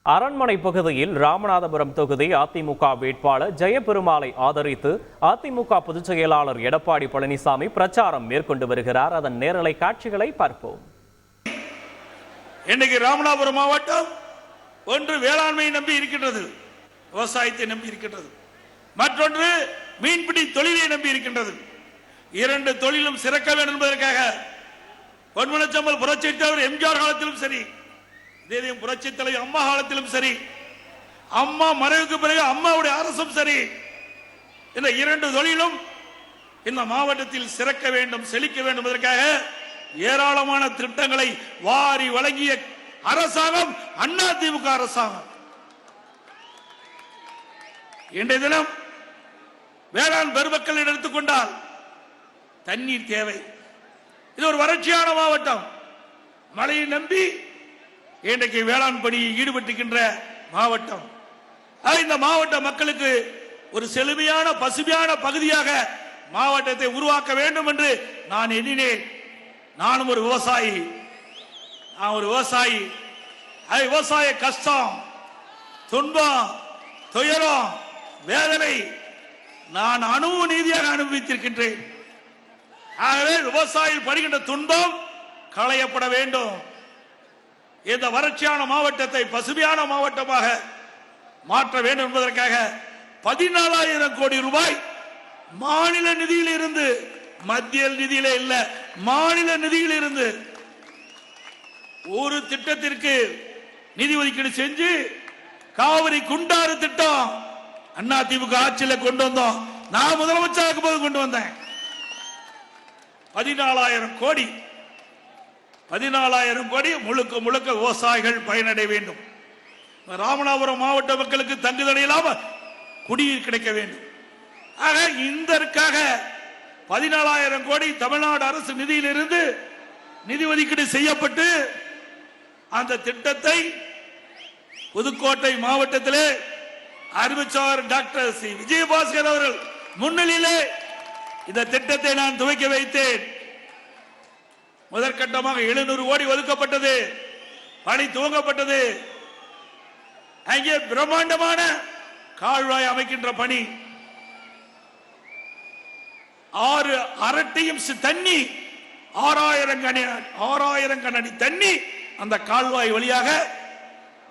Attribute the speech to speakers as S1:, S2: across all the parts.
S1: அரண்மனை பகுதியில் ராமநாதபுரம் தொகுதி அதிமுக வேட்பாளர் ஜெயபெருமாளை ஆதரித்து அதிமுக பொதுச் செயலாளர் எடப்பாடி பழனிசாமி பிரச்சாரம் மேற்கொண்டு வருகிறார். அதன் நேரலை காட்சிகளை பார்ப்போம்.
S2: இன்னைக்கு ராமநாதபுரம் மாவட்டம் ஒன்று வேளாண்மையை நம்பி இருக்கின்றது, விவசாயத்தை நம்பி இருக்கின்றது. மற்றொன்று மீன்பிடி தொழிலை நம்பி இருக்கின்றது. இரண்டு தொழிலும் சிறக்க வேண்டும் என்பதற்காக பொன்மனச்சம்பல் புரட்சி தலைவர் எம்ஜிஆர் காலத்திலும் சரி, புரட்சி தலைவர் அம்மா காலத்திலும் சரி, அம்மா மறைவுக்கு பிறகு அம்மாவுடைய அரசும் சரி, இந்த இரண்டு தொழிலும் இந்த மாவட்டத்தில் சிறக்க வேண்டும், செழிக்க வேண்டும் என்பதற்காக ஏராளமான திட்டங்களை வாரி வழங்கிய அரசாங்கம் அதிமுக அரசாங்கம். இன்றைய தினம் வேளாண் பெருமக்கள் எடுத்துக்கொண்டால் தண்ணீர் தேவை. இது ஒரு வறட்சியான மாவட்டம். மழையை நம்பி இன்றைக்கு வேளாண் பணியில் ஈடுபட்டுகின்ற மாவட்டம். இந்த மாவட்ட மக்களுக்கு ஒரு செழுமையான பசுமையான பகுதியாக மாவட்டத்தை உருவாக்க வேண்டும் என்று நான் எண்ணினேன். நானும் ஒரு விவசாயி. விவசாய கஷ்டம், துன்பம், துயரம், வேதனை நான் அனுபவ நீதியாக அனுபவித்திருக்கின்றேன். ஆகவே விவசாயிகள் படுகின்ற துன்பம் களையப்பட வேண்டும். இந்த வறட்சியான மாவட்டத்தை பசுமையான மாவட்டமாக மாற்ற வேண்டும் என்பதற்காக 14,000 கோடி ரூபாய் மாநில நிதியில் இருந்து, மத்திய நிதியில இல்ல, மாநில நிதியில் இருந்து ஒரு திட்டத்திற்கு நிதி ஒதுக்கீடு செஞ்சு காவிரி குண்டாறு திட்டம் அதிமுக ஆட்சியில் கொண்டு வந்தோம். நான் முதலமைச்சராக போது கொண்டு வந்தேன். 14,000 கோடி முழுக்க முழுக்க விவசாயிகள் பயனடைய வேண்டும். ராமநாதபுரம் மாவட்ட மக்களுக்கு தங்குதடை இல்லாமல் குடிநீர் கிடைக்க வேண்டும். ஆக இதற்காக 14,000 கோடி தமிழ்நாடு அரசு நிதியிலிருந்து நிதி ஒதுக்கீடு செய்யப்பட்டு அந்த திட்டத்தை புதுக்கோட்டை மாவட்டத்திலே அறிவிச்சார் டாக்டர் சி விஜயபாஸ்கர் அவர்கள் முன்னிலையிலே இந்த திட்டத்தை நான் துவக்கி வைத்தேன். முதற்கட்டமாக 700 கோடி ஒதுக்கப்பட்டது, பணி துவங்கப்பட்டது. அங்கே பிரம்மாண்டமான கால்வாய் அமைக்கின்ற பணி, 6 அரட்டையும் தண்ணி, 6,000 கனஅடி தண்ணி அந்த கால்வாய் வழியாக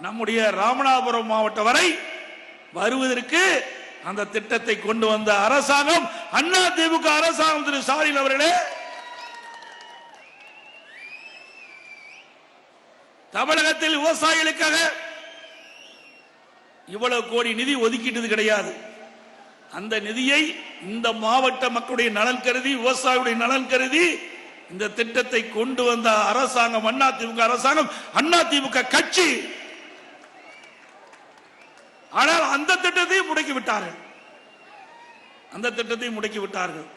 S2: நம்முடைய ராமநாதபுரம் மாவட்டம் வரை வருவதற்கு அந்த திட்டத்தை கொண்டு வந்த அரசாங்கம் அதிமுக அரசாங்கம். திரு ஸ்டாலின் அவர்களே, தமிழகத்தில் விவசாயிகளுக்காக இவ்வளவு கோடி நிதி ஒதுக்கிட்டது கிடையாது. அந்த நிதியை இந்த மாவட்ட மக்களுடைய நலன் கருதி, விவசாயிகளுடைய நலன் கருதி இந்த திட்டத்தை கொண்டு வந்த அரசாங்கம் அதிமுக அரசாங்கம், அதிமுக கட்சி. ஆனால் அந்த திட்டத்தை முடக்கி விட்டார்கள்.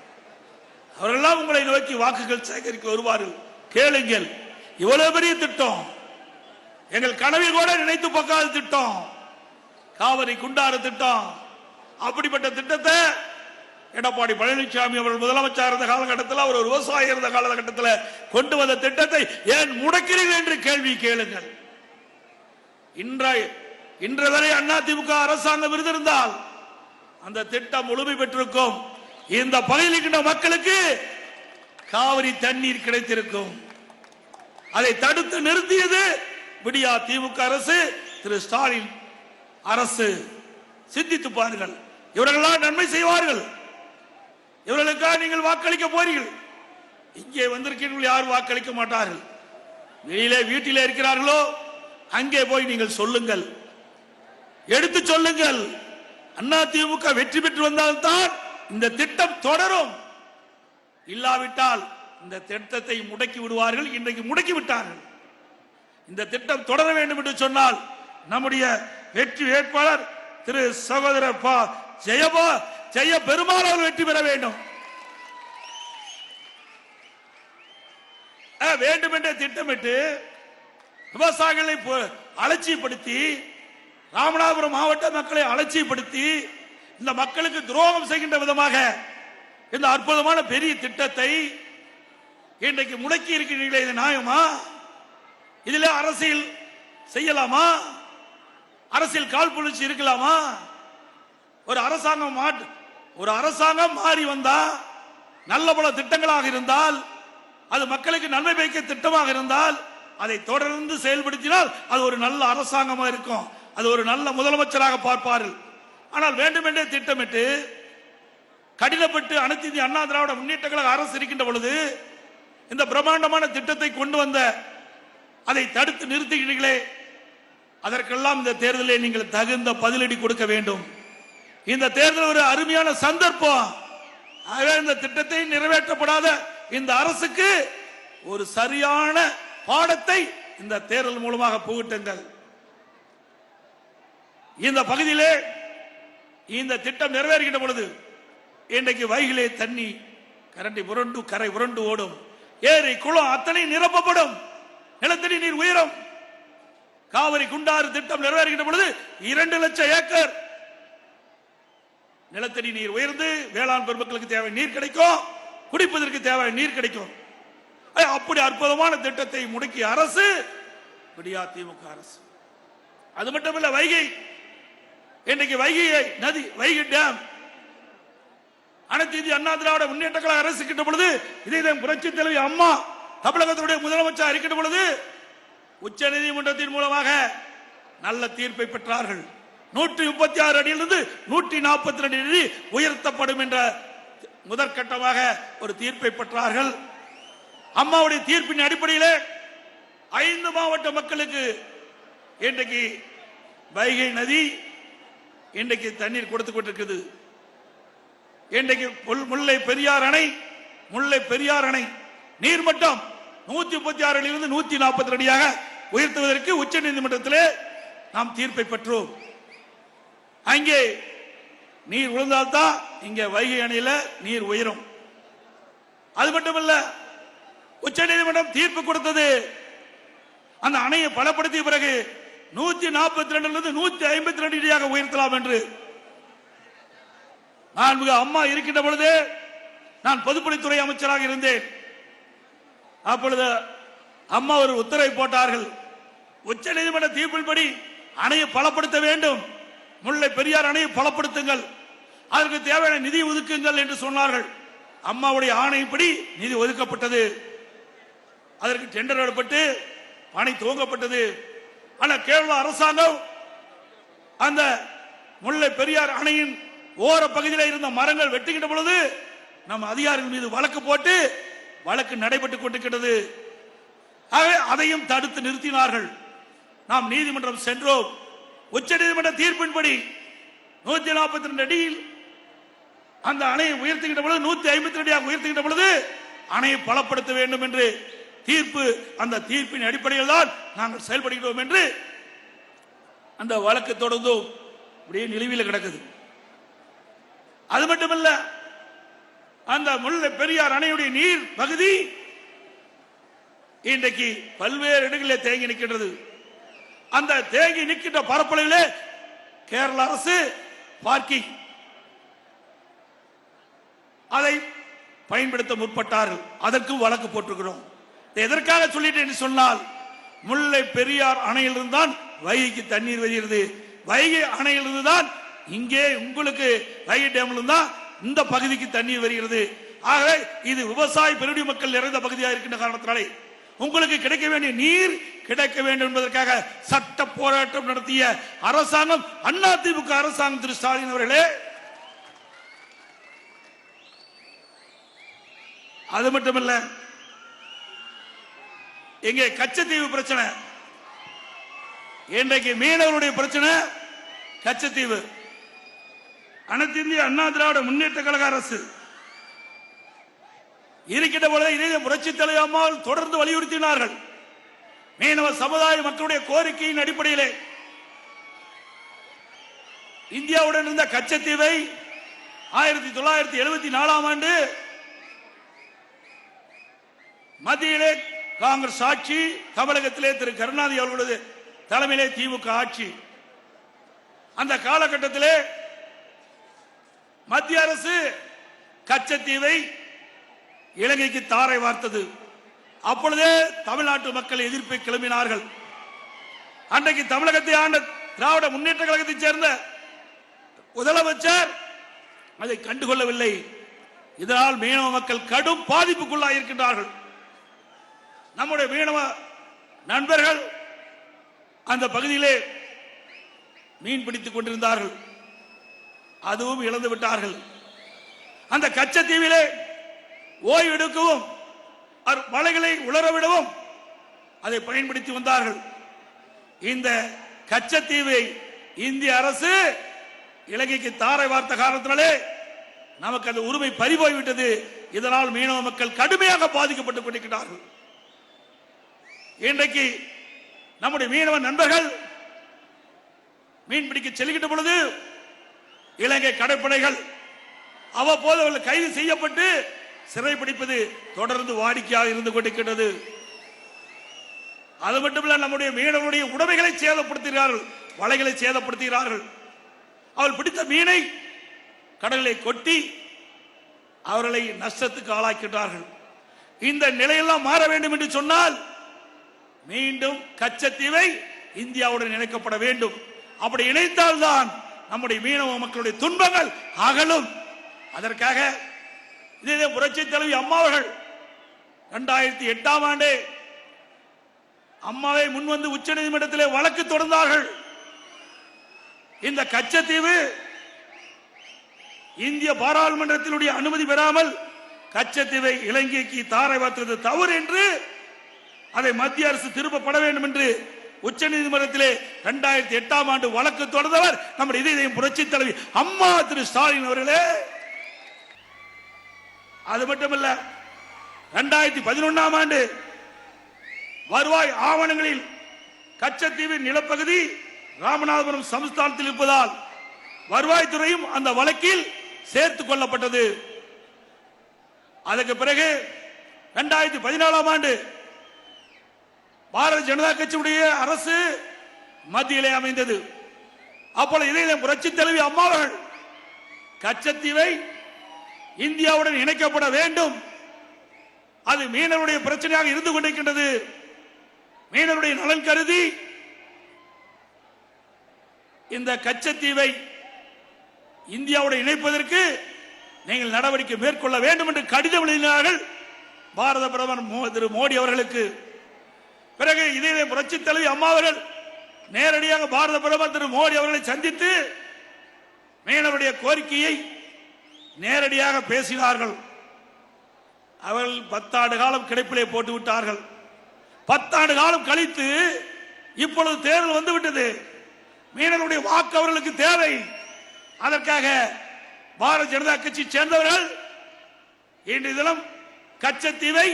S2: அவர்களெல்லாம் உங்களை நோக்கி வாக்குகள் சேகரிக்க வருவார்கள். கேளுங்கள், இவ்வளவு பெரிய திட்டம் எங்கள் கனவில் கூட நினைத்து பார்க்காத திட்டம், காவிரி குண்டாறு திட்டம். அப்படிப்பட்ட திட்டத்தை எடப்பாடி பழனிசாமி அவர்கள் முதலமைச்சர் இருந்த காலகட்டத்தில், அவர் ஒரு விவசாயி இருந்த காலகட்டத்தில் கொண்டு வந்த திட்டத்தை ஏன் முடக்கிறீர்கள் என்று கேள்வி கேளுங்கள். இன்று வரை அதிமுக அரசாங்கம் இருந்திருந்தால் அந்த திட்டம் முழுமை பெற்றிருக்கும். இந்த பகுதியில் இருக்கின்ற மக்களுக்கு காவிரி தண்ணீர் கிடைத்திருக்கும். அதை தடுத்து நிறுத்தியது விடியா திமுக அரசு, திரு ஸ்டாலின் அரசு. சிந்தித்து பாருங்கள். இவர்களால் நன்மை செய்வார்கள். இவர்களுக்காக நீங்கள் வாக்களிக்க போறீர்கள். இங்கே வந்திருக்கிறீர்கள், யாரும் வாக்களிக்க மாட்டார்கள். வெளியிலே வீட்டிலே இருக்கிறார்களோ அங்கே போய் நீங்கள் சொல்லுங்கள், எடுத்து சொல்லுங்கள். அதிமுக வெற்றி பெற்று வந்தால்தான் இந்த திட்டம் தொடரும். இல்லாவிட்டால் இந்த திட்டத்தை முடக்கி விடுவார்கள். இன்றைக்கு முடக்கி விட்டார்கள். இந்த திட்டம் தொடர வேண்டும் என்று சொன்னால் நம்முடைய வெற்றி வேட்பாளர் திரு சகோதரர் ஜெய பெருமாள் அவர்கள் வெற்றி பெற வேண்டும். வேண்டும் என்ற திட்டமிட்டு விவசாயிகளை அலட்சியப்படுத்தி, ராமநாதபுரம் மாவட்ட மக்களை அலட்சியப்படுத்தி, இந்த மக்களுக்கு துரோகம் செய்கின்ற விதமாக இந்த அற்புதமான பெரிய திட்டத்தை இன்றைக்கு முடக்கி இருக்கிறீர்களே, இது நியாயமா? இதில் அரசியல் செய்யலாமா? அரசியல் காழ்ப்புணர்ச்சி இருக்கலாமா? ஒரு அரசாங்கம் மாறி வந்தா, நல்ல பல திட்டங்களாக இருந்தால், அது மக்களுக்கு நன்மை பயக்க திட்டமாக இருந்தால், அதை தொடர்ந்து செயல்படுத்தினால் அது ஒரு நல்ல அரசாங்கமாக இருக்கும். அது ஒரு நல்ல முதலமைச்சராக பார்ப்பார்கள். ஆனால் வேண்டுமென்றே திட்டமிட்டு கடினப்பட்டு அனைத்து இந்திய அண்ணா திராவிட முன்னேற்ற கழக அரசு இருக்கின்ற பொழுது இந்த பிரம்மாண்டமான திட்டத்தை கொண்டு வந்த அதை தடுத்து நிறுத்துகிறீர்களே, அதற்கெல்லாம் இந்த தேர்தலில் நீங்கள் தகுந்த பதிலடி கொடுக்க வேண்டும். இந்த தேர்தல் ஒரு அருமையான சந்தர்ப்பம். இந்த திட்டத்தை நிறைவேற்றப்படாத இந்த அரசுக்கு ஒரு சரியான பாடத்தை இந்த தேர்தல் மூலமாக புகட்டுங்கள். இந்த பகுதியிலே இந்த திட்டம் நிறைவேறுகின்ற பொழுது இன்றைக்கு வைகிலே தண்ணி கரை புரண்டு ஓடும். ஏரி குளம் அத்தனை நிரப்பப்படும். நிலத்தடி நீர் உயரும். காவிரி குண்டாறு திட்டம் நிறைவேறுகின்ற பொழுது 2 லட்சம் ஏக்கர் நிலத்தடி நீர் உயர்ந்து வேளாண் பெருமக்களுக்கு தேவை நீர் கிடைக்கும், குடிப்பதற்கு தேவை நீர் கிடைக்கும். அப்படி அற்புதமான திட்டத்தை முடக்கிய அரசு திமுக அரசு. அது மட்டுமல்ல, வைகை இன்றைக்கு வைகை டேம் அனைத்து இந்திய அண்ணா திராவிட முன்னேற்ற கழக அரசு இருக்கின்ற பொழுது, இதே புரட்சி தலைவி அம்மா தமிழகத்தினுடைய முதலமைச்சர் இருக்கின்ற பொழுது உச்ச நீதிமன்றத்தின் மூலமாக நல்ல தீர்ப்பை பெற்றார்கள். 136 அடியிலிருந்து 142 அடி உயர்த்தப்படும் என்ற முதற்கட்டமாக ஒரு தீர்ப்பை பெற்றார்கள். அம்மாவுடைய தீர்ப்பின் அடிப்படையில் 5 மாவட்ட மக்களுக்கு இன்றைக்கு வைகை நதி இன்றைக்கு தண்ணீர் கொடுத்துக் கொண்டிருக்கிறது. இன்றைக்கு முல்லை பெரியார் அணை நீர்மட்டம் 136 அடியிலிருந்து 142 அடியாக உயர்த்துவதற்கு உச்ச நீதிமன்றத்திலே நாம் தீர்ப்பை பெற்றோம். அங்கே நீர் விழுந்தால்தான் இங்க வைகை அணையில நீர் உயரும். அது மட்டுமல்ல, உச்ச நீதிமன்றம் தீர்ப்பு கொடுத்தது அந்த அணையை பலப்படுத்திய பிறகு 142 152 அடியாக உயர்த்தலாம் என்று. நான் அம்மா இருக்கின்ற பொழுது நான் பொதுப்பணித்துறை அமைச்சராக இருந்தேன். அப்பொழுது அம்மா ஒரு உத்தரவை போட்டார்கள். உச்ச நீதிமன்ற தீர்ப்பின்படி அணையை பலப்படுத்த வேண்டும், முல்லை பெரியார் அணையை பலப்படுத்துங்கள், அதற்கு தேவையான நிதி ஒதுக்குங்கள் என்று சொன்னார்கள். அம்மாவுடைய ஆணைப்படி நிதி ஒதுக்கப்பட்டது. அதற்கு டெண்டர் எடுக்கப்பட்டு பணி துவங்கப்பட்டது. ஆனால் கேரள அரசாங்கம் அந்த முல்லை பெரியார் அணையின் ஓர பகுதியில் இருந்த மரங்கள் வெட்டுகின்ற பொழுது நம் அதிகாரிகள் மீது வழக்கு போட்டு வழக்கு நடைபெற்றுக் கொண்டிருக்கிறது. அதையும் தடுத்து நிறுத்தினார்கள். நாம் நீதிமன்றம் சென்றோம். உச்ச நீதிமன்ற தீர்ப்பின்படி 142 அடியில் அந்த அணையை உயர்த்துகின்ற பொழுது 152 அடியாக உயர்த்துகின்ற பொழுது அணையை பலப்படுத்த வேண்டும் என்று தீர்ப்பு, அந்த தீர்ப்பின் அடிப்படையில் தான் நாங்கள் செயல்படுகிறோம் என்று அந்த வழக்கு தொடர்ந்து அப்படியே நிலுவையில் கிடக்குது. அது மட்டுமல்ல, அந்த முல்லை பெரியார் அணையுடைய நீர் பகுதி இன்றைக்கு பல்வேறு இடங்களில் தேங்கி நிற்கின்றது. அந்த தேங்கி நிற்கின்ற பரப்பளவிலே கேரள அரசு பார்க்கிங் அதை பயன்படுத்த முற்பட்டார்கள். அதற்கும் வழக்கு போட்டிருக்கிறோம். எதற்காக சொல்லிட்டேன் என்று சொன்னால், முல்லை பெரியார் அணையிலிருந்து தான் வைகைக்கு தண்ணீர் வருகிறது. வைகை அணையிலிருந்து தான் இங்கே உங்களுக்கு வைகை டேம்ல தான் இந்த பகுதிக்கு தண்ணீர் வருகிறது. ஆகவே இது விவசாய பெருடி மக்கள் நிறைந்த பகுதியாக இருக்கின்ற காரணத்தினாலே உங்களுக்கு கிடைக்க வேண்டிய நீர் கிடைக்க வேண்டும் என்பதற்காக சட்ட போராட்டம் நடத்திய அரசாங்கம் அதிமுக அரசாங்கம். திரு ஸ்டாலின் அவர்களே, அது மட்டுமல்ல, இங்கே கச்சத்தீவு பிரச்சனை, இன்றைக்கு மீனவருடைய பிரச்சனை கச்சத்தீவு. அனைத்து இந்திய அண்ணா திராவிட முன்னேற்ற கழக அரசு இருக்கின்ற பொழுது இதே புரட்சி தலைவர் அம்மா தொடர்ந்து வலியுறுத்தினார்கள். மீனவ சமுதாய மக்களுடைய கோரிக்கையின் அடிப்படையிலே இந்தியாவுடன் இருந்த கச்சத்தீவை 1974ஆம் ஆண்டு மத்தியிலே காங்கிரஸ் ஆட்சி, தமிழகத்திலே திரு கருணாநிதி அவர்களது தலைமையிலே திமுக ஆட்சி. அந்த காலகட்டத்திலே மத்திய அரசு கச்சத்தீவை இலங்கைக்கு தாரை வார்த்தது. அப்பொழுதே தமிழ்நாட்டு மக்கள் எதிர்ப்பை கிளம்பினார்கள். அன்றைக்கு தமிழகத்தை ஆண்ட திராவிட முன்னேற்ற கழகத்தைச் சேர்ந்த முதலமைச்சர் அதை கண்டுகொள்ளவில்லை. இதனால் மீனவ மக்கள் கடும் பாதிப்புக்குள்ளாக இருக்கின்றார்கள். நம்முடைய மீனவ நண்பர்கள் அந்த பகுதியிலே மீன் பிடித்துக் கொண்டிருந்தார்கள். அதுவும் இழந்து விட்டார்கள். அந்த கச்சத்தீவிலே ஓய்வு எடுக்கவும் மலைகளை உலரவிடவும் அதை பயன்படுத்தி வந்தார்கள். இந்த கச்சத்தீவை இந்திய அரசு இலங்கைக்கு தாரை வார்த்த காரணத்தினாலே நமக்கு அந்த உரிமை பறிபோய்விட்டது. இதனால் மீனவ மக்கள் கடுமையாக பாதிக்கப்பட்டுக் கொண்டிருக்கிறார்கள். இன்றைக்கு நம்முடைய மீனவ நண்பர்கள் மீன் பிடிக்க செல்கின்ற பொழுது இலங்கை கடற்படைகள் அவ்வப்போது அவர்கள் கைது செய்யப்பட்டு சிறைப்பிடிப்பது தொடர்ந்து வாடிக்கையாக இருந்து கொண்டிருக்கிறது. அது மட்டுமல்ல, நம்முடைய மீனவருடைய உடைமைகளை சேதப்படுத்துகிறார்கள், வலைகளை சேதப்படுத்துகிறார்கள். அவள் பிடித்த மீனை கடலை கொட்டி அவர்களை நஷ்டத்துக்கு ஆளாக்கின்றார்கள். இந்த நிலையெல்லாம் மாற வேண்டும் என்று சொன்னால் மீண்டும் கச்சத்தீவை இந்தியாவுடன் இணைக்கப்பட வேண்டும். அப்படி இணைத்தால்தான் நம்முடைய மீனவ மக்களுடைய துன்பங்கள் அகலும். அதற்காக இதே புரட்சி தலைவி அம்மா அவர்கள் 2008ஆம் ஆண்டே அம்மாவை முன்வந்து உச்ச நீதிமன்றத்திலே வழக்கு தொடர்ந்தார்கள். இந்த கச்சத்தீவு இந்திய பாராளுமன்றத்தினுடைய அனுமதி பெறாமல் கச்சத்தீவை இலங்கைக்கு தாரை வார்த்தது தவறு என்று அதை மத்திய அரசு திருப்பப்பட வேண்டும் என்று உச்ச நீதிமன்றத்திலே 2008ஆம் ஆண்டு வழக்கு தொடர்ந்தவர் நம்முடைய இதய புரட்சி தலைவி அம்மா திரு ஸ்டாலின் அவர்களே. அது மட்டுமல்ல, 2011ஆம் ஆண்டு வருவாய் ஆவணங்களில் கச்சத்தீவின் நிலப்பகுதி ராமநாதபுரம் சமஸ்தானத்தில் இருப்பதால் வருவாய்த்துறையும் அந்த வழக்கில் சேர்த்துக் கொள்ளப்பட்டது. அதற்கு பிறகு 2014ஆம் ஆண்டு பாரதிய ஜனதா கட்சியுடைய அரசு மத்தியிலே அமைந்தது. அப்பொழுது இதே புரட்சி தலைவி அம்மா அவர்கள் கச்சத்தீவை இந்தியாவுடன் இணைக்கப்பட வேண்டும், அது மீனவருடைய பிரச்சனையாக இருந்து கொண்டிருக்கின்றது, மீனவருடைய நலன் கருதி இந்த கச்சத்தீவை இந்தியாவுடன் இணைப்பதற்கு நீங்கள் நடவடிக்கை மேற்கொள்ள வேண்டும் என்று கடிதம் எழுதினார்கள் பாரத பிரதமர் திரு மோடி அவர்களுக்கு. பிறகு இதே புரட்சி தலைவி அம்மா அவர்கள் நேரடியாக பாரத பிரதமர் திரு மோடி அவர்களை சந்தித்து மீனவருடைய கோரிக்கையை நேரடியாக பேசினார்கள். அவர்கள் 10 ஆண்டு காலம் கிடைப்பிலே போட்டு விட்டார்கள். 10 ஆண்டு காலம் கழித்து இப்பொழுது தேர்தல் வந்துவிட்டது. மீனவருடைய வாக்கு அவர்களுக்கு தேவை. அதற்காக பாரதிய ஜனதா கட்சி சேர்ந்தவர்கள் இன்றைய தினம் கச்சத்தீவை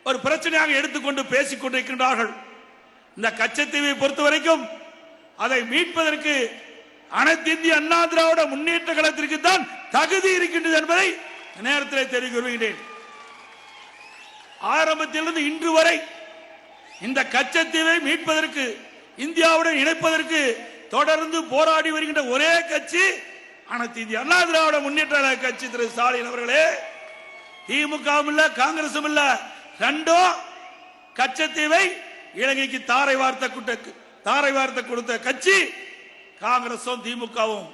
S2: ஒரு பிரச்சனையாக எடுத்துக்கொண்டு பேசிக் கொண்டிருக்கின்றார்கள். இந்த கச்சத்தீவை பொறுத்தவரைக்கும் அதை மீட்பதற்கு அனைத்து இந்திய அண்ணா திராவிட முன்னேற்ற கழகத்திற்கு தான் தகுதி இருக்கின்றது என்பதை நேரத்தில் தெரிவிக்க விரும்புகிறேன். ஆரம்பத்திலிருந்து இன்று வரை இந்த கச்சத்தீவை மீட்பதற்கு இந்தியாவுடன் இணைப்பதற்கு தொடர்ந்து போராடி வருகின்ற ஒரே கட்சி அனைத்து இந்திய அண்ணா திராவிட முன்னேற்ற கழக கட்சி. திரு ஸ்டாலின் அவர்களே, திமுகவும் இல்ல காங்கிரசும் இல்ல, ரெண்டும் கச்சத்தீவை இலங்கைக்கு தாரை வார்த்த கொடுத்த கட்சி காங்கிரசும் திமுகவும்.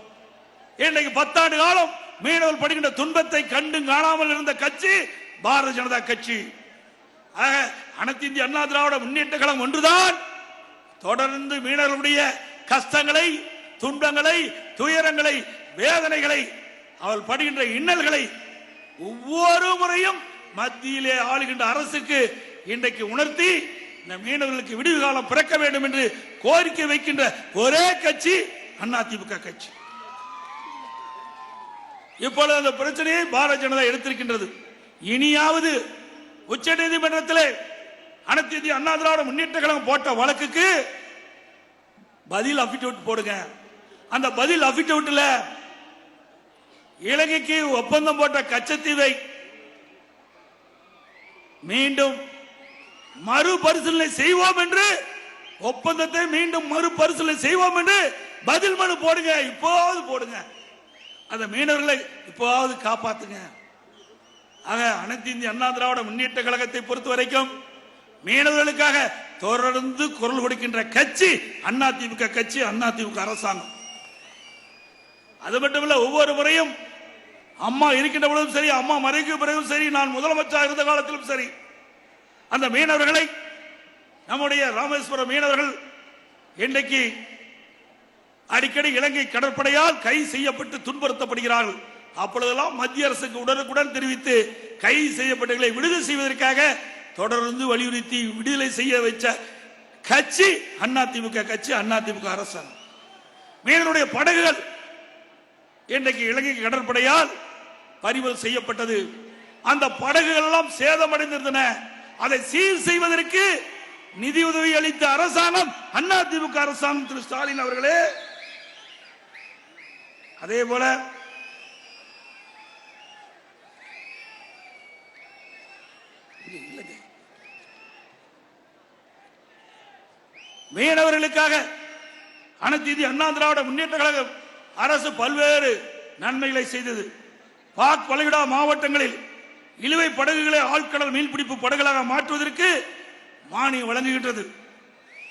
S2: இன்றைக்கு 10 ஆண்டு காலம் மீனவர்கள் படுகின்ற துன்பத்தை கண்டு காணாமல் இருந்த கட்சி பாரதிய ஜனதா கட்சி. அனைத்து இந்திய அண்ணா திராவிட முன்னேற்ற கழகம் ஒன்றுதான் தொடர்ந்து மீனவர்களுடைய கஷ்டங்களை, துன்பங்களை, துயரங்களை, வேதனைகளை, அவள் படுகின்ற இன்னல்களை ஒவ்வொரு முறையும் மத்தியிலே ஆளுகின்ற அரசுக்கு இன்றைக்கு உணர்த்தி இந்த மீனவர்களுக்கு விடுவு காலம் பிறக்க வேண்டும் என்று கோரிக்கை வைக்கின்ற ஒரே கட்சி அதிமுக கட்சி. இப்பொழுது அந்த பிரச்சனையை பாரதிய ஜனதா எடுத்திருக்கின்றது. இனியாவது உச்ச நீதிமன்றத்திலே அனைத்து இந்திய அண்ணா திராவிட முன்னேற்ற கழகம் போட்ட வழக்குக்கு பதில் அபிடவிட் போடுங்க. அந்த பதில் அபிடவிட்ல இலங்கைக்கு ஒப்பந்தம் போட்ட கச்சத்தீவை மீண்டும் மறுபரிசீலனை செய்வோம் என்று, ஒப்பந்தத்தை மீண்டும் மறுபரிசீலனை செய்வோம் என்று பதில் மனு போடுங்க. இப்போது போடுங்க. அந்த மீனவர்களை இப்போது காப்பாத்துங்க. ஆக அனைத்து இந்திய அண்ணா திராவிட முன்னேற்ற கழகத்தை பொறுத்த வரைக்கும் மீனவர்களுக்காக தொடர்ந்து குரல் கொடுக்கின்ற கட்சி அதிமுக கட்சி, அதிமுக அரசாங்கம். அது மட்டுமல்ல, ஒவ்வொரு முறையும் அம்மா இருக்கின்ற பொழுதும் சரி, அம்மா மறைக்கு பிறகும் சரி, நான் முதலமைச்சர் இருந்த காலத்திலும் சரி, அந்த மீனவர்களை, நம்முடைய ராமேஸ்வரம் மீனவர்கள் இன்றைக்கு அடிக்கடி இலங்கை கடற்படையால் கைது செய்யப்பட்டு துன்புறுத்தப்படுகிறார்கள். அப்பொழுதெல்லாம் மத்திய அரசுக்கு உடனுக்குடன் தெரிவித்து கைது செய்யப்பட்டவர்களை விடுதலை செய்வதற்காக தொடர்ந்து வலியுறுத்தி விடுதலை செய்ய வைச்ச கட்சி அதிமுக கட்சி, அதிமுக அரசாங்கம். மீனவருடைய படகுகள் இன்றைக்கு இலங்கை கடற்படையால் பறிமுதல் செய்யப்பட்டது. அந்த படகுகள் எல்லாம் சேதமடைந்திருந்தன. அதை சீர் செய்வதற்கு நிதியுதவி அளித்த அரசாங்கம் அதிமுக அரசாங்கம். திரு ஸ்டாலின் அவர்களே, அதே போல மீனவர்களுக்காக அனைத்து இந்திய அண்ணா திராவிட முன்னேற்ற கழகம் அரசு பல்வேறு நன்மைகளை செய்தது. பாக் வளைகுடா மாவட்டங்களில் இழுவை படகுகளை ஆழ்கடல் மீன்பிடிப்பு படகுகளாக மாற்றுவதற்கு மானியம் வழங்குகின்றது.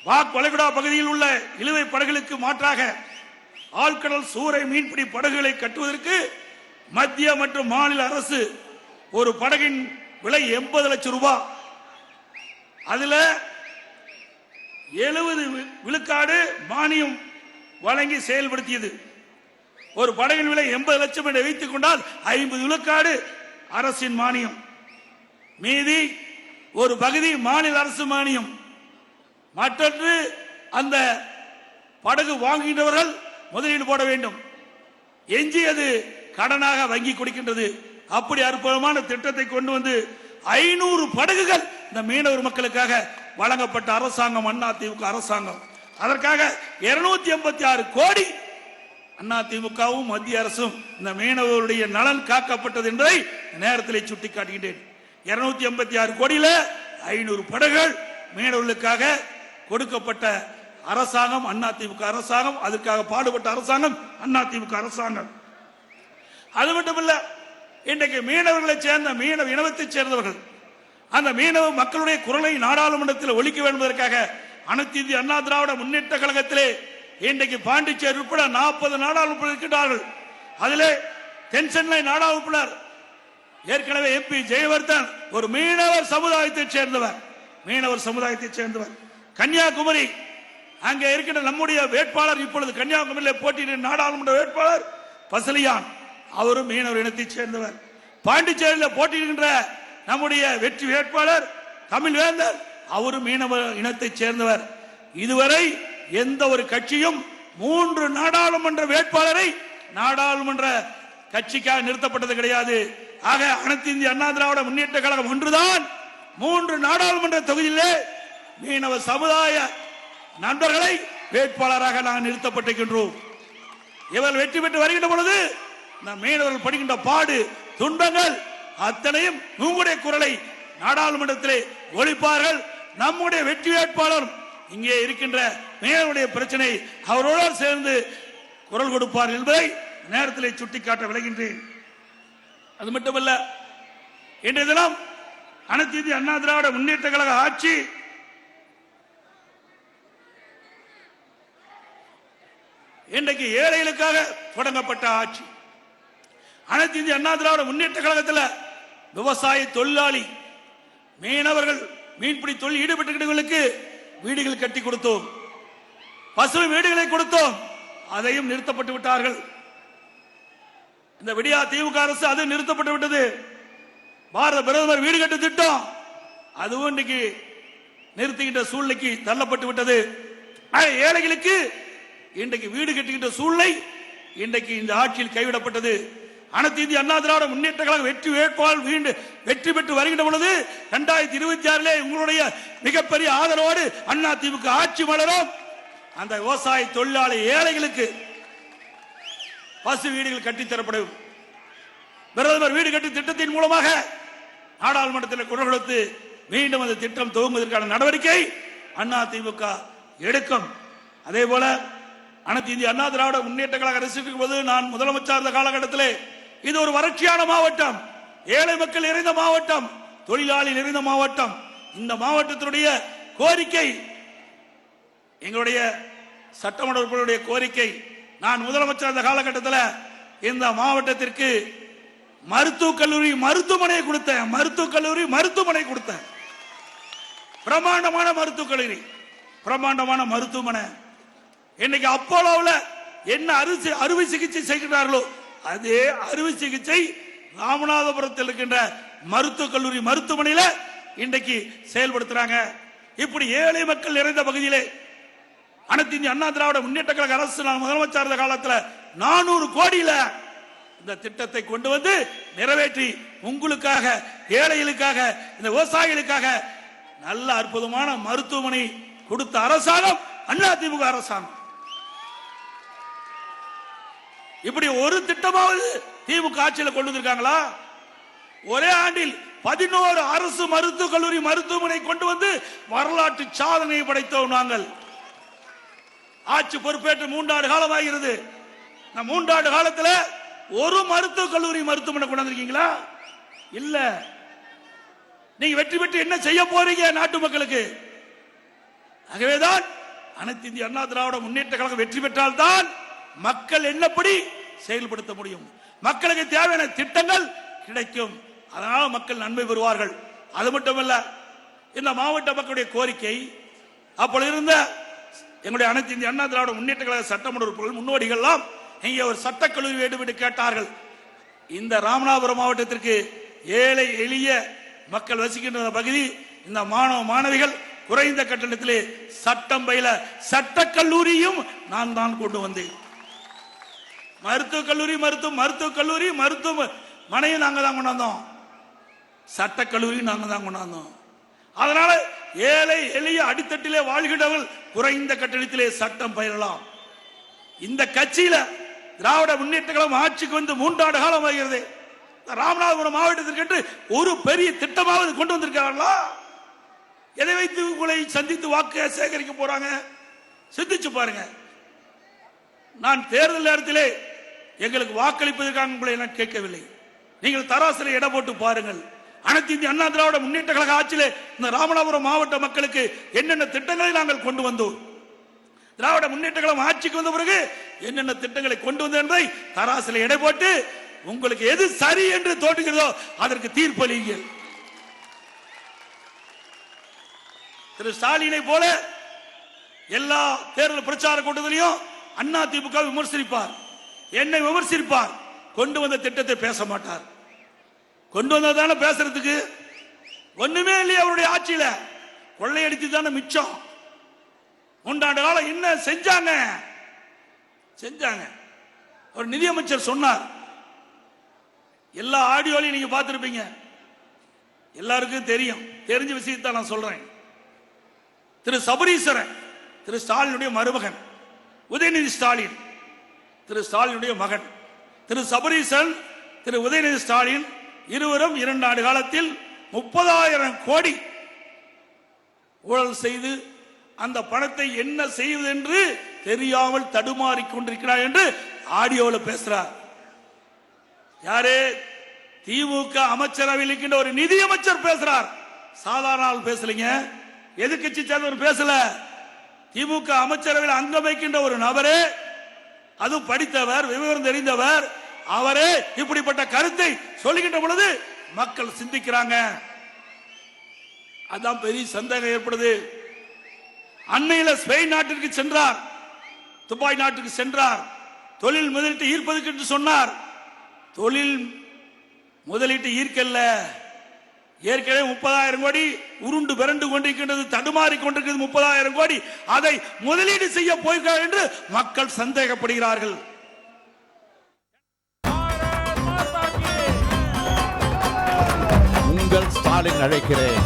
S2: பாக் வளைகுடா பகுதியில் உள்ள இழுவை படகுகளுக்கு மாற்றாக ஆழ்கடல் சூறை மீன்பிடி படகுகளை கட்டுவதற்கு மத்திய மற்றும் மாநில அரசு ஒரு படகின் விலை 80 லட்சம் ரூபாய், அதுல 70 விழுக்காடு மானியம் வழங்கி செயல்படுத்தியது. ஒரு படகின் விலை 80 லட்சம் என்று வைத்துக் கொண்டால் 50 விழுக்காடு அரசின் மானியம், மீதி ஒரு பகுதி மாநில அரசு மானியம். மற்றொன்று, அந்த படகு வாங்குகின்றவர்கள் முதலீடு போட வேண்டும், எஞ்சியது கடனாக வங்கி கொடுக்கின்றது. அப்படி அற்புதமான திட்டத்தை கொண்டு வந்து 500 படகுகள் இந்த மீனவர் மக்களுக்காக வழங்கப்பட்ட அரசாங்கம் அதிமுக அரசாங்கம். அதற்காக 286 கோடி அதிமுகவும் மத்திய அரசும் இந்த மீனவருடைய நலன் காக்கப்பட்டது என்பதை நேரத்தில் சுட்டிக்காட்டுகின்றேன். 286 கோடியில 500 படகுகள் மீனவர்களுக்காக கொடுக்கப்பட்ட அரசாங்கம் அதிமுக அரசாங்கம். அதற்காக பாடுபட்ட அரசாங்கம் அதிமுக அரசாங்கம். அது மட்டுமல்ல, இன்றைக்கு மீனவர்களை சேர்ந்த மீனவ இனத்தைச் சேர்ந்தவர்கள் அந்த மீனவ மக்களுடைய குரலை நாடாளுமன்றத்தில் ஒலிக்க வேண்டும் என்பதற்காக அனைத்து இந்திய அண்ணா திராவிட முன்னேற்ற கழகத்திலே இன்றைக்கு பாண்டிச்சேரி உட்பட 40 நாடாளுமன்ற இருக்கின்றார்கள். அதிலே தென்சென்னை நாடாளுமன்ற ஏற்கனவே எம்பி ஜெயவர்தன் ஒரு மீனவர் சமுதாயத்தைச் சேர்ந்தவர். கன்னியாகுமரி அங்கே இருக்கின்ற நம்முடைய வேட்பாளர், இப்பொழுது கன்னியாகுமரியில் போட்டியிடும் நாடாளுமன்ற வேட்பாளர் பசலியான், அவரும் மீனவர் இனத்தைச் சேர்ந்தவர். பாண்டிச்சேரியில் போட்டியிடுகின்ற நம்முடைய வெற்றி வேட்பாளர் தமிழ்வேந்தர், அவரும் மீனவ இனத்தைச் சேர்ந்தவர். இதுவரை எந்த ஒரு கட்சியும் 3 நாடாளுமன்ற வேட்பாளரை நாடாளுமன்ற கட்சிக்காக நிறுத்தப்பட்டது கிடையாது. ஆக அனைத்து இந்திய அண்ணா திராவிட முன்னேற்ற கழகம் ஒன்றுதான் 3 நாடாளுமன்ற தொகுதியிலே மீனவ சமுதாய நண்பர்களை வேட்பாளராக நாங்கள் நிறுத்தப்பட்டிருக்கின்றோம். இவர் வெற்றி பெற்று வருகின்ற பொழுது மீனவர்கள் படுகின்ற பாடு துன்பங்கள் அத்தனையும் உங்களுடைய குரலை நாடாளுமன்றத்திலே ஒலிப்பார்கள். நம்முடைய வெற்றி வேட்பாளர் இங்கே இருக்கின்ற மீனவருடைய பிரச்சனை அவரோடு சேர்ந்து குரல் கொடுப்பார் என்பதை நேரத்தில் சுட்டிக்காட்ட விளைகின்றேன். அது மட்டுமல்ல, இன்றைய தினம் அனைத்து இந்திய அண்ணா திராவிட முன்னேற்ற கழக ஆட்சி இன்றைக்கு ஏழைகளுக்காக தொடங்கப்பட்ட ஆட்சி. அனைத்து இந்திய அண்ணா திராவிட முன்னேற்ற கழகத்தில் விவசாய தொழிலாளி மீனவர்கள் மீன்பிடி தொழில் ஈடுபட்டுள்ளவர்களுக்கு வீடுகள் கட்டி கொடுத்தோம், பசுமை வீடுகளை கொடுத்தோம், அதையும் நிறுத்தப்பட்டு விட்டார்கள். இந்த விடியா திமுக அரசு அது நிறுத்தப்பட்டு விட்டது. பாரத பிரதமர் வீடு கட்டு திட்டம் அதுவும் இன்னைக்கு நிறுத்துகின்ற சூழ்நிலைக்கு தள்ளப்பட்டு விட்டது. ஏழைகளுக்கு இன்றைக்கு வீடு கட்டுகின்ற சூழ்நிலை இன்றைக்கு இந்த ஆட்சியில் கைவிடப்பட்டது. அனைத்து இந்திய அண்ணா திராவிட முன்னேற்ற கழகம் வெற்றி வேட்பாளர் வெற்றி பெற்று வருகின்ற பொழுது 2026 உங்களுடைய மிகப்பெரிய ஆதரவோடு அண்ணா திமுக ஆட்சி மலரும். அந்த விவசாய தொழிலாளி ஏழைகளுக்கு பசு வீடுகள் கட்டித்தரப்படும். பிரதமர் வீடு கட்டி திட்டத்தின் மூலமாக நாடாளுமன்றத்தில் குரல் கொடுத்து மீண்டும் அந்த திட்டம் துவங்குவதற்கான நடவடிக்கை அண்ணா திமுக எடுக்கும். அதே போல அனைத்து இந்திய அண்ணா திராவிட முன்னேற்ற கழக அரசுக்கு போது நான் முதலமைச்சர் இருந்த காலகட்டத்திலே இது ஒரு வறட்சியான மாவட்டம், ஏழை மக்கள் நிறைந்த மாவட்டம், தொழிலாளி நிறைந்த மாவட்டம். இந்த மாவட்டத்தினுடைய கோரிக்கை, எங்களுடைய சட்டமன்ற உறுப்பினருடைய கோரிக்கை, நான் முதலமைச்சர் அந்த காலகட்டத்தில் இந்த மாவட்டத்திற்கு மருத்துவக் கல்லூரி மருத்துவமனை கொடுத்தேன். மருத்துவக் கல்லூரி மருத்துவமனை கொடுத்தேன். பிரமாண்டமான மருத்துவக் கல்லூரி, பிரமாண்டமான மருத்துவமனை. இன்னைக்கு அப்போலோவில் என்ன அறுவை சிகிச்சை செய்கிறார்களோ அதே அறுவை சிகிச்சை ராமநாதபுரத்தில் இருக்கின்ற மருத்துவக் கல்லூரி மருத்துவமனையில் இன்றைக்கு செயல்படுத்துறாங்க. இப்படி ஏழை மக்கள் நிறைந்த பகுதியிலே அனைத்து இந்திய அண்ணா திராவிட முன்னேற்ற கழக அரசு நான் முதலமைச்சர் இருந்த காலத்தில் 400 கோடியில இந்த திட்டத்தை கொண்டு வந்து நிறைவேற்றி உங்களுக்காக, ஏழைகளுக்காக, இந்த விவசாயிகளுக்காக நல்ல அற்புதமான மருத்துவமனை கொடுத்த அரசாங்கம் அதிமுக அரசாங்கம். இப்படி ஒரு திட்டமாவது திமுக ஆட்சியில் கொண்டு வந்திருக்காங்களா? ஒரே ஆண்டில் 11 அரசு மருத்துவக் கல்லூரி மருத்துவமனை கொண்டு வந்து வரலாற்று சாதனை படைத்தோம் நாங்கள். ஆட்சி பொறுப்பேற்று 3 ஆண்டு காலம் ஆகிறது. 3 ஆண்டு காலத்தில் ஒரு மருத்துவக் கல்லூரி மருத்துவமனை கொண்டு வந்திருக்கீங்களா? இல்ல. நீங்க வெற்றி பெற்று என்ன செய்ய போறீங்க நாட்டு மக்களுக்கு? ஆகவேதான் அனைத்து இந்திய அண்ணா திராவிட முன்னேற்ற கழகம் வெற்றி பெற்றால் தான் மக்கள் என்னப்படி செயல்படுத்த முடியும், மக்களுக்கு தேவையான திட்டங்கள் கிடைக்கும். அதனால மக்கள் நன்மை பெறுவார்கள். அது மட்டுமல்ல, இந்த மாவட்ட மக்களுடைய கோரிக்கை, அப்பொழுது இருந்த எங்களுடைய அனைத்து இந்திய அண்ணா திராவிட முன்னேற்ற கழக சட்டமன்ற உறுப்பினர்கள் முன்னோடிகள் இங்கே ஒரு சட்டக்கல்லூரி வேண்டும் என்று கேட்டார்கள். இந்த ராமநாதபுரம் மாவட்டத்திற்கு ஏழை எளிய மக்கள் வசிக்கின்ற பகுதி, இந்த மாணவ மாணவிகள் குறைந்த கட்டணத்திலே சட்டம் பயில சட்டக்கல்லூரியும் நான் தான் கொண்டு வந்தேன். மருத்துவக் கல்லூரி மருத்துவக் கல்லூரி மருத்துவமனையும் நாங்க தான் கொண்டாந்தோம், சட்டக்கல்லூரி நாங்க தான் கொண்டாந்தோம். அதனால ஏழை எளிய அடித்தட்டிலே வாழ்கிறவர்கள் குறைந்த கட்டணத்திலே சட்டம் பயிரலாம். இந்த கட்சியில திராவிட முன்னேற்ற கழகம் ஆட்சிக்கு வந்து 3 ஆண்டு காலம் ஆகிறது. ராமநாதபுரம் மாவட்டத்திற்கு ஒரு பெரிய திட்டமாவது கொண்டு வந்திருக்காங்களா? எதை வைத்து உங்களை சந்தித்து வாக்கு சேகரிக்க போறாங்க? சிந்திச்சு பாருங்க. நான் தேர்தல் நேரத்திலே எங்களுக்கு வாக்களிப்பதற்காக உங்களை நான் கேட்கவில்லை. நீங்கள் தராசில எடை போட்டு பாருங்கள். அனைத்து இந்திய அண்ணா திராவிட முன்னேற்ற கழக ஆட்சியிலே இந்த ராமநாதபுரம் மாவட்ட மக்களுக்கு என்னென்ன திட்டங்களை நாங்கள் கொண்டு வந்தோம், திராவிட முன்னேற்ற கழகம் ஆட்சிக்கு வந்த பிறகு என்னென்ன திட்டங்களை கொண்டு வந்தோம் என்பதை தராசில எடை போட்டு உங்களுக்கு எது சரி என்று தோன்றுகிறதோ அதற்கு தீர்ப்பளியுங்கள். திரு ஸ்டாலினை போல எல்லா தேர்தல் பிரச்சார கூட்டத்திலையும் அண்ணா திமுக விமர்சிப்பார், என்னை விமர்சிப்பார், கொண்டு வந்த திட்டத்தை பேச மாட்டார். கொண்டு வந்ததான பேசுறதுக்கு ஒண்ணுமே இல்லையா? அவருடைய ஆட்சியில கொள்ளையடித்து தானே மிச்சம். 3 ஆண்டு காலம் என்ன செஞ்சாங்க? ஒரு நிதியமைச்சர் சொன்னார், எல்லா ஆடியோலையும் நீங்க பார்த்திருப்பீங்க, எல்லாருக்கும் தெரியும், தெரிஞ்ச விஷயத்தை நான் சொல்றேன். திரு சபரீஸ்வரன், திரு ஸ்டாலினுடைய மருமகன், உதயநிதி ஸ்டாலின் திரு ஸ்டாலினுடைய மகன், திரு சபரீசன், திரு உதயநிதி ஸ்டாலின் இருவரும் 2 ஆண்டு காலத்தில் 30,000 கோடி ஊழல் செய்து அந்த பணத்தை என்ன செய்வது என்று தெரியாமல் தடுமாறிக் கொண்டிருக்கிறார் என்று ஆடியோவில் பேசுறார். யாரு? திமுக அமைச்சரவையில் இருக்கின்ற ஒரு நிதி அமைச்சர் பேசுறார். சாதாரண ஆள் பேசலீங்க, எதிர்கட்சி சேர்ந்தவர் பேசல. திமுக அமைச்சரவையில் அங்கம் வைக்கின்ற ஒரு நபரே, அது படித்தவர், விவரம் தெரிந்தவர், அவரே இப்படிப்பட்ட கருத்தை சொல்லுகின்ற பொழுது மக்கள் சிந்திக்கிறாங்க. அதான் பெரிய சந்தேகம் ஏற்படுது. அண்மையில ஸ்பெயின் நாட்டிற்கு சென்றார், துபாய் நாட்டுக்கு சென்றார், தொழில் முதலீட்டு ஈர்ப்பதற்கு என்று சொன்னார். தொழில் முதலீட்டு ஈர்க்கல்ல, ஏற்கனவே 30,000 கோடி உருண்டு பிறண்டு கொண்டிருக்கின்றது, தடுமாறி கொண்டிருக்கிறது 30,000 கோடி, அதை முதலீடு செய்ய போகிறார் என்று மக்கள் சந்தேகப்படுகிறார்கள்.
S3: உங்கள் ஸ்டாலின் அழைக்கிறேன்.